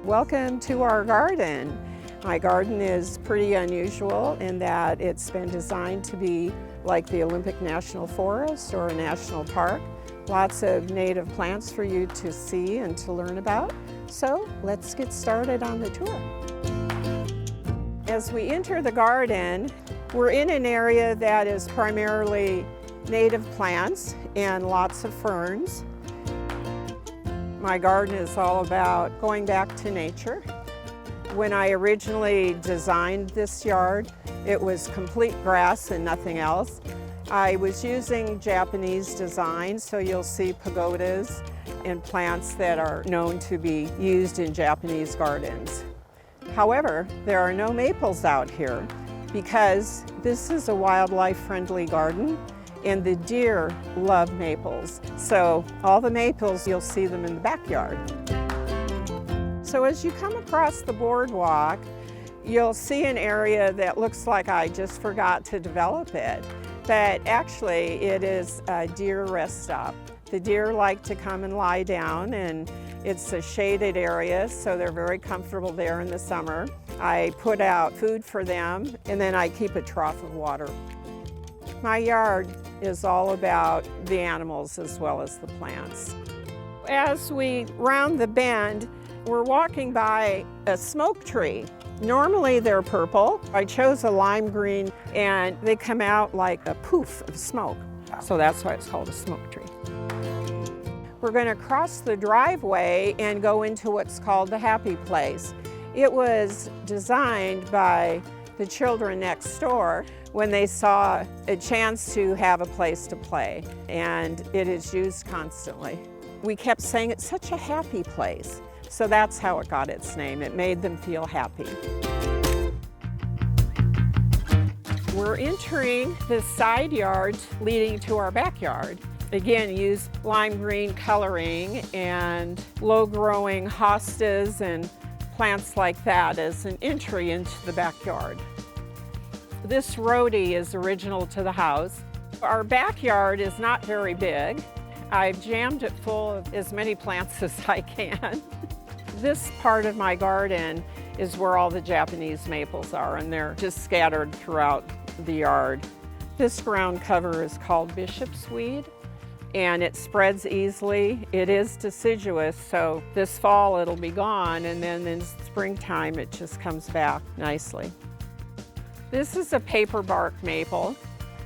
Welcome to our garden. My garden is pretty unusual in that it's been designed to be like the Olympic National Forest or a national park. Lots of native plants for you to see and to learn about. So let's get started on the tour. As we enter the garden, we're in an area that is primarily native plants and lots of ferns. My garden is all about going back to nature. When I originally designed this yard, it was complete grass and nothing else. I was using Japanese design, so you'll see pagodas and plants that are known to be used in Japanese gardens. However, there are no maples out here because this is a wildlife-friendly garden and the deer love maples. So all the maples, you'll see them in the backyard. So as you come across the boardwalk, you'll see an area that looks like I just forgot to develop it. But actually, it is a deer rest stop. The deer like to come and lie down, and it's a shaded area, so they're very comfortable there in the summer. I put out food for them, and then I keep a trough of water. My yard is all about the animals as well as the plants. As we round the bend, we're walking by a smoke tree. Normally they're purple. I chose a lime green and they come out like a poof of smoke. So that's why it's called a smoke tree. We're going to cross the driveway and go into what's called the Happy Place. It was designed by the children next door when they saw a chance to have a place to play, and it is used constantly. We kept saying it's such a happy place, so that's how it got its name. It made them feel happy. We're entering the side yard leading to our backyard. Again, use lime green coloring and low-growing hostas and plants like that as an entry into the backyard. This roadie is original to the house. Our backyard is not very big. I've jammed it full of as many plants as I can. This part of my garden is where all the Japanese maples are, and they're just scattered throughout the yard. This ground cover is called bishop's weed, and it spreads easily. It is deciduous, so this fall it'll be gone, and then in springtime it just comes back nicely. This is a paper bark maple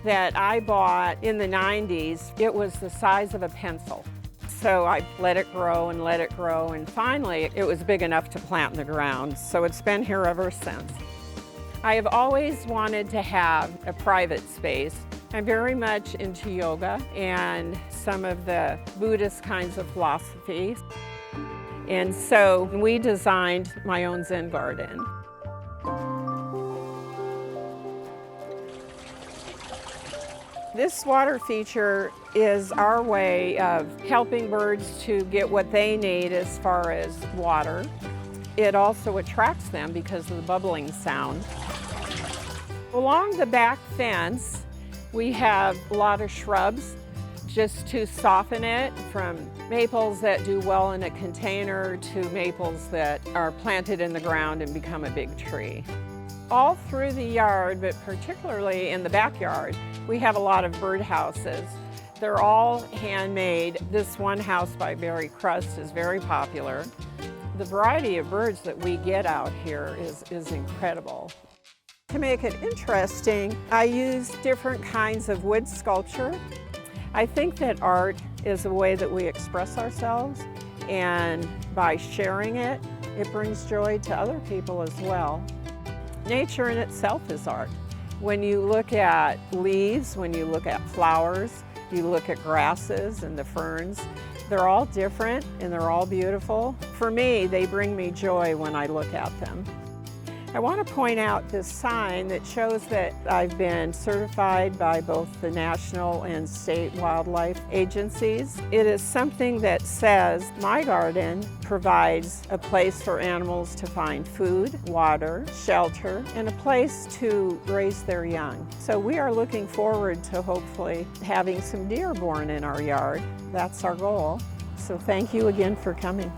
that I bought in the 90s. It was the size of a pencil. So I let it grow, and finally it was big enough to plant in the ground. So it's been here ever since. I have always wanted to have a private space. I'm very much into yoga and some of the Buddhist kinds of philosophies. And so we designed my own Zen garden. This water feature is our way of helping birds to get what they need as far as water. It also attracts them because of the bubbling sound. Along the back fence, we have a lot of shrubs just to soften it, from maples that do well in a container to maples that are planted in the ground and become a big tree. All through the yard, but particularly in the backyard, we have a lot of bird houses. They're all handmade. This one house by Barry Crust is very popular. The variety of birds that we get out here is incredible. To make it interesting, I use different kinds of wood sculpture. I think that art is a way that we express ourselves, and by sharing it, it brings joy to other people as well. Nature in itself is art. When you look at leaves, when you look at flowers, you look at grasses and the ferns, they're all different and they're all beautiful. For me, they bring me joy when I look at them. I want to point out this sign that shows that I've been certified by both the national and state wildlife agencies. It is something that says my garden provides a place for animals to find food, water, shelter, and a place to raise their young. So we are looking forward to hopefully having some deer born in our yard. That's our goal. So thank you again for coming.